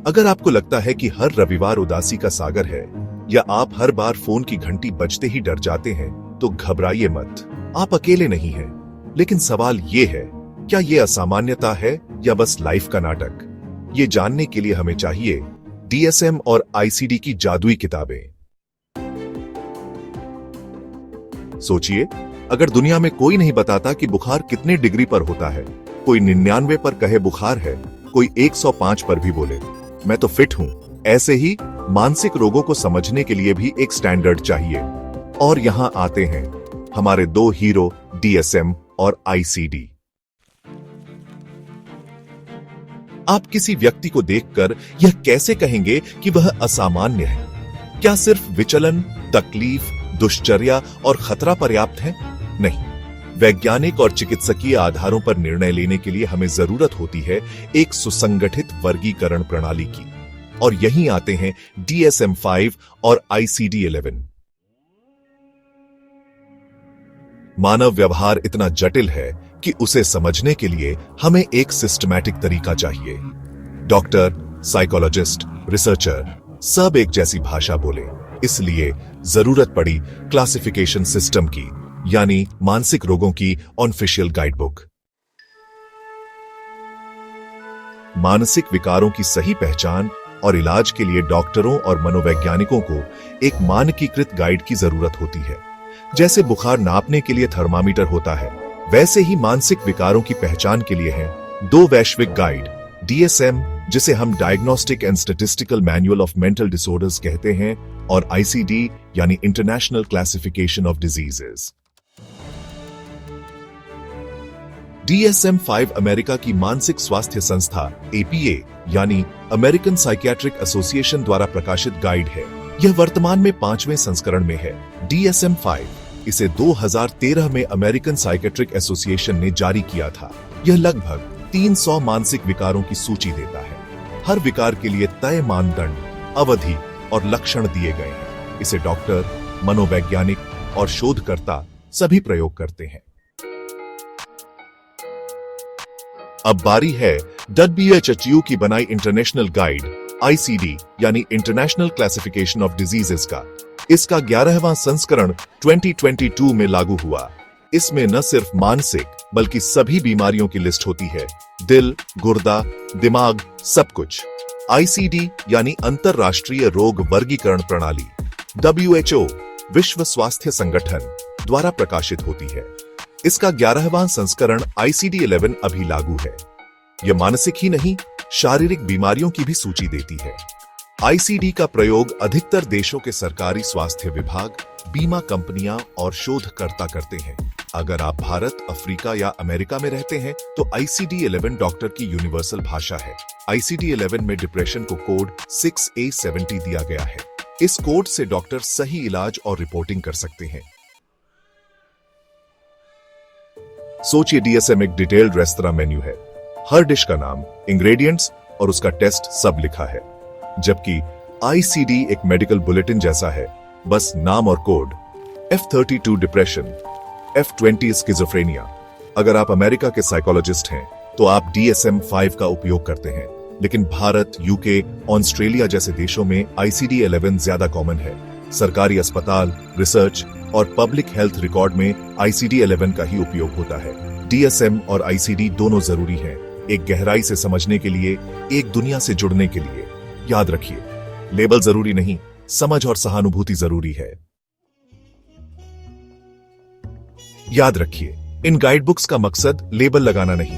अगर आपको लगता है कि हर रविवार उदासी का सागर है, या आप हर बार फोन की घंटी बजते ही डर जाते हैं, तो घबराइए मत, आप अकेले नहीं हैं। लेकिन सवाल ये है, क्या ये असामान्यता है या बस लाइफ का नाटक? ये जानने के लिए हमें चाहिए DSM और ICD की जादुई किताबें। सोचिए, अगर दुनिया में कोई नहीं बताता कि बुखार कितने डिग्री पर होता है, कोई 99 पर कहे बुखार है, कोई 105 पर भी बोले मैं तो फिट हूं, ऐसे ही मानसिक रोगों को समझने के लिए भी एक स्टैंडर्ड चाहिए। और यहां आते हैं हमारे दो हीरो DSM और ICD। आप किसी व्यक्ति को देखकर यह कैसे कहेंगे कि वह असामान्य है? क्या सिर्फ विचलन, तकलीफ, दुश्चर्या और खतरा पर्याप्त है? नहीं, वैज्ञानिक और चिकित्सकीय आधारों पर निर्णय लेने के लिए हमें जरूरत होती है एक सुसंगठित वर्गीकरण प्रणाली की। और यहीं आते हैं DSM-5 और ICD-11। मानव व्यवहार इतना जटिल है कि उसे समझने के लिए हमें एक सिस्टमैटिक तरीका चाहिए। डॉक्टर, साइकोलॉजिस्ट, रिसर्चर सब एक जैसी भाषा बोले, इसलिए जरूरत पड़ी क्लासिफिकेशन सिस्टम की, यानी मानसिक रोगों की ऑफिशियल गाइडबुक। मानसिक विकारों की सही पहचान और इलाज के लिए डॉक्टरों और मनोवैज्ञानिकों को एक मानकीकृत गाइड की जरूरत होती है। जैसे बुखार नापने के लिए थर्मामीटर होता है, वैसे ही मानसिक विकारों की पहचान के लिए हैं दो वैश्विक गाइड, DSM, जिसे हम diagnostic and statistical manual of mental disorders कहते हैं, और ICD यानी international classification of diseases. DSM-5 America की मानसिक स्वास्थ्य संस्था APA यानी अमेरिकन साइकियाट्रिक एसोसिएशन द्वारा प्रकाशित गाइड है। यह वर्तमान में 5वें संस्करण में है। DSM-5 इसे 2013 में अमेरिकन साइकियाट्रिक एसोसिएशन ने जारी किया था। यह लगभग 300 मानसिक विकारों की सूची देता है। हर विकार के लिए तय मानदंड, अवधि और लक्षण दिए गए हैं। इसे डॉक्टर, मनोवैज्ञानिक और शोधकर्ता सभी प्रयोग करते हैं। अब बारी है WHO की बनाई इंटरनेशनल गाइड ICD यानी इंटरनेशनल क्लासिफिकेशन ऑफ डिजीजेस का। इसका 11वां संस्करण 2022 में लागू हुआ। इसमें न सिर्फ मानसिक बल्कि सभी बीमारियों की लिस्ट होती है, दिल, गुर्दा, दिमाग, सब कुछ। ICD यानी अंतरराष्ट्रीय रोग वर्गीकरण प्रणाली WHO विश्व स्वास्थ्य संगठन द्वारा प्रकाशित होती है। इसका 11वां संस्करण ICD-11 अभी लागू है। यह मानसिक ही नहीं, शारीरिक बीमारियों की भी सूची देती है। ICD का प्रयोग अधिकतर देशों के सरकारी स्वास्थ्य विभाग, बीमा कंपनियां और शोधकर्ता करते हैं। अगर आप भारत, अफ्रीका या अमेरिका में रहते हैं तो ICD-11 डॉक्टर की यूनिवर्सल भाषा है। ICD-11 में डिप्रेशन को कोड 6A70 दिया गया है। इस कोड से डॉक्टर सही इलाज और रिपोर्टिंग कर सकते हैं। सोचिए, DSM एक डिटेल्ड रेस्तरां मेन्यू है। हर डिश का नाम, इंग्रेडिएंट्स और उसका टेस्ट सब लिखा है। जबकि ICD एक मेडिकल बुलेटिन जैसा है, बस नाम और code. F32 depression, F20 schizophrenia. अगर आप अमेरिका के साइकोलॉजिस्ट हैं तो आप DSM-5 का उपयोग करते हैं, लेकिन भारत, UK, ऑस्ट्रेलिया जैसे देशों में ICD-11 ज्यादा कॉमन है। सरकारी अस्पताल, रिसर्च और पब्लिक हेल्थ रिकॉर्ड में ICD-11 का ही उपयोग होता है। DSM और ICD दोनों जरूरी हैं, एक गहराई से समझने के लिए, एक दुनिया से जुड़ने के लिए। याद रखिए, लेबल जरूरी नहीं, समझ और सहानुभूति जरूरी है। याद रखिए, इन गाइडबुक्स का मकसद लेबल लगाना नहीं,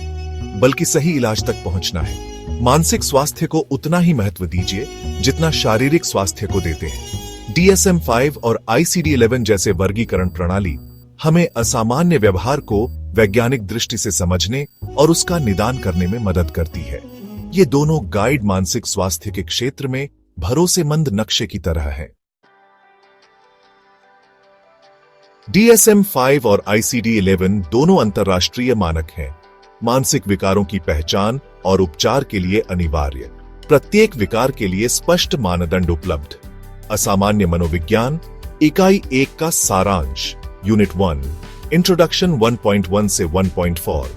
बल्कि सही इलाज तक पहुंचना है। मानसिक स्वास्थ्य को उतना ही महत्व दीजिए जितना शारीरिक स्वास्थ्य को देते हैं। DSM-5 और ICD-11 जैसे वर्गीकरण प्रणाली हमें असामान्य व्यवहार को वैज्ञानिक दृष्टि से समझने और उसका निदान करने में मदद करती है। ये दोनों गाइड मानसिक स्वास्थ्य के क्षेत्र में भरोसेमंद नक्शे की तरह हैं। DSM-5 और ICD-11 दोनों अंतर्राष्ट्रीय मानक हैं, मानसिक विकारों की पहचान और उपचार के लिए अनिवार्य। प्रत्येक विकार के लिए स्पष्ट मानदंड उपलब्ध। असामान्य मनोविज्ञान इकाई 1 का सारांश, यूनिट 1, इंट्रोडक्शन 1.1 से 1.4,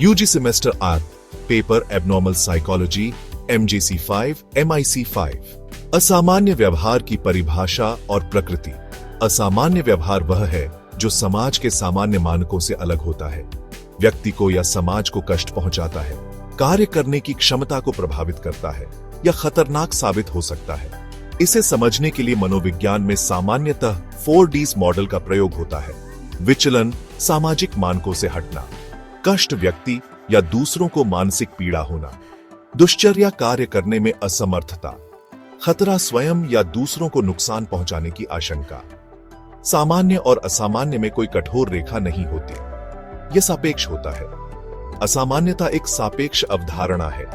UG semester 8, paper abnormal psychology, MGC5, MIC5। असामान्य व्यवहार की परिभाषा और प्रकृति। असामान्य व्यवहार वह है जो समाज के सामान्य मानकों से अलग होता है, व्यक्ति को या समाज को कष्ट पहुंचाता है, कार्य करने की क्षमता को प्रभावित करता है या खतरनाक साबित हो सकता है। इसे समझने के लिए मनोविज्ञान में सामान्यतः 4Ds मॉडल का प्रयोग होता है। विचलन, सामाजिक मानकों से हटना, कष्ट, व्यक्ति या दूसरों को मानसिक पीड़ा होना, दुश्चर्या, कार्य करने में असमर्थता, खतरा, स्वयं या दूसरों को नुकसान पहुंचाने की आशंका। सामान्य और असामान्य में कोई कठोर रेखा नहीं होती, यह सापेक्ष होता है। असामान्यता एक सापेक्ष अवधारणा है,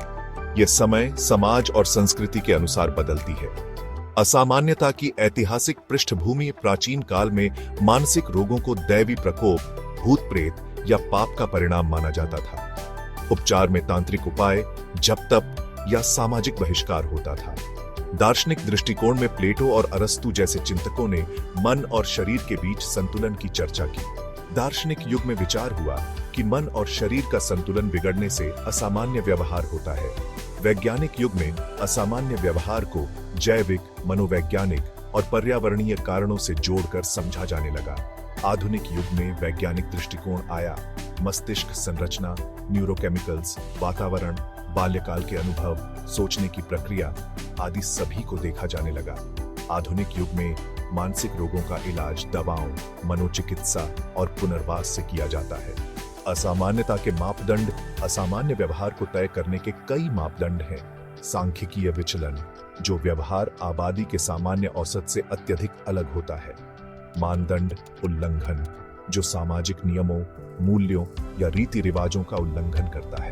यह समय, समाज और संस्कृति के अनुसार बदलती है। असामान्यता की ऐतिहासिक पृष्ठभूमि प्राचीन काल में मानसिक रोगों को दैवी प्रकोप, भूत प्रेत या पाप का परिणाम माना जाता था। उपचार में तांत्रिक उपाय, जप तप या सामाजिक बहिष्कार होता था। दार्शनिक दृष्टिकोण में प्लेटो और अरस्तु जैसे चिंतकों ने मन और शरीर के बीच संतुलन की चर्चा की। दार्शनिक युग में विचार हुआ कि मन और शरीर का संतुलन बिगड़ने से असामान्य व्यवहार होता है। वैज्ञानिक युग में असामान्य व्यवहार को जैविक, मनोवैज्ञानिक और पर्यावरणीय कारणों से जोड़कर समझा जाने लगा। आधुनिक युग में वैज्ञानिक दृष्टिकोण आया। मस्तिष्क संरचना, न्यूरोकेमिकल्स, वातावरण, बाल्यकाल के अनुभव, सोचने की प्रक्रिया आदि सभी को देखा जाने लगा। आधुनिक युग में मानसिक रोगों का इलाज दवाओं, मनोचिकित्सा और पुनर्वास से किया जाता है। असामान्यता के मापदंड। असामान्य व्यवहार को तय करने के कई मापदंड हैं। सांख्यिकीय विचलन, जो व्यवहार आबादी के सामान्य औसत से अत्यधिक अलग होता है। मानदंड उल्लंघन, जो सामाजिक नियमों, मूल्यों या रीति रिवाजों का उल्लंघन करता है।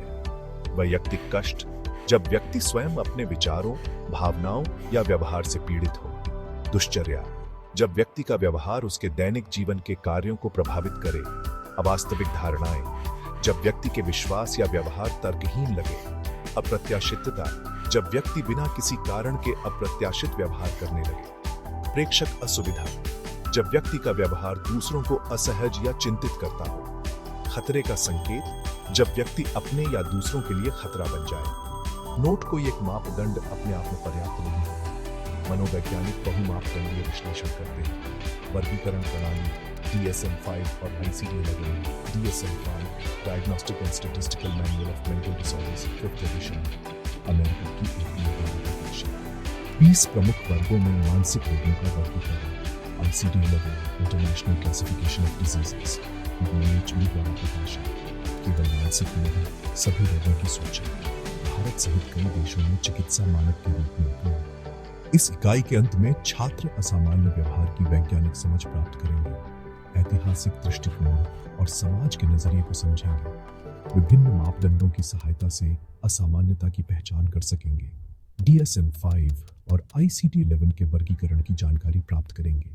वैयक्तिक कष्ट, जब व्यक्ति स्वयं अपने विचारों, भावनाओं या व्यवहार से पीड़ित हो। दुश्चर्या, जब व्यक्ति का व्यवहार उसके दैनिक जीवन के कार्यों को प्रभावित करे। अवास्तविक धारणाएं, जब व्यक्ति के विश्वास या व्यवहार तर्कहीन लगे। अप्रत्याशितता, जब व्यक्ति बिना किसी कारण के अप्रत्याशित व्यवहार करने लगे। प्रेक्षक असुविधा, जब व्यक्ति का व्यवहार दूसरों को असहज या चिंतित करता हो। खतरे का संकेत, जब व्यक्ति अपने या दूसरों के लिए खतरा बन जाए। नोट कोई एक मापदंड अपने आप में पर्याप्त नहीं है। मनोवैज्ञानिक बहुमापदंडीय विश्लेषण करते हैं। वर्गीकरण प्रणाली DSM-5 और ICD-11। DSM-5 diagnostic and statistical manual of mental disorders, 5th edition, America की पब्लिकेशन। 20 प्रमुख वर्गों में मानसिक रोगों का वर्गीकरण। ICD-11 international classification of diseases, WHO द्वारा प्रकाशित। केवल मानसिक नहीं, सभी रोगों की सूची भारत सहित कई देशों में चिकित्सा मानक के रूप में उपलब्ध। इस इकाई के अंत में छात्र असामान्य व्यवहार की वैज्ञानिक समझ प्राप्त करेंगे, ऐतिहासिक दृष्टिकोण और समाज के नजरिए को समझेंगे। विभिन्न मापदंडों की सहायता से असामान्यता की पहचान कर सकेंगे। DSM-5 और ICD-11 के वर्गीकरण की जानकारी प्राप्त करेंगे।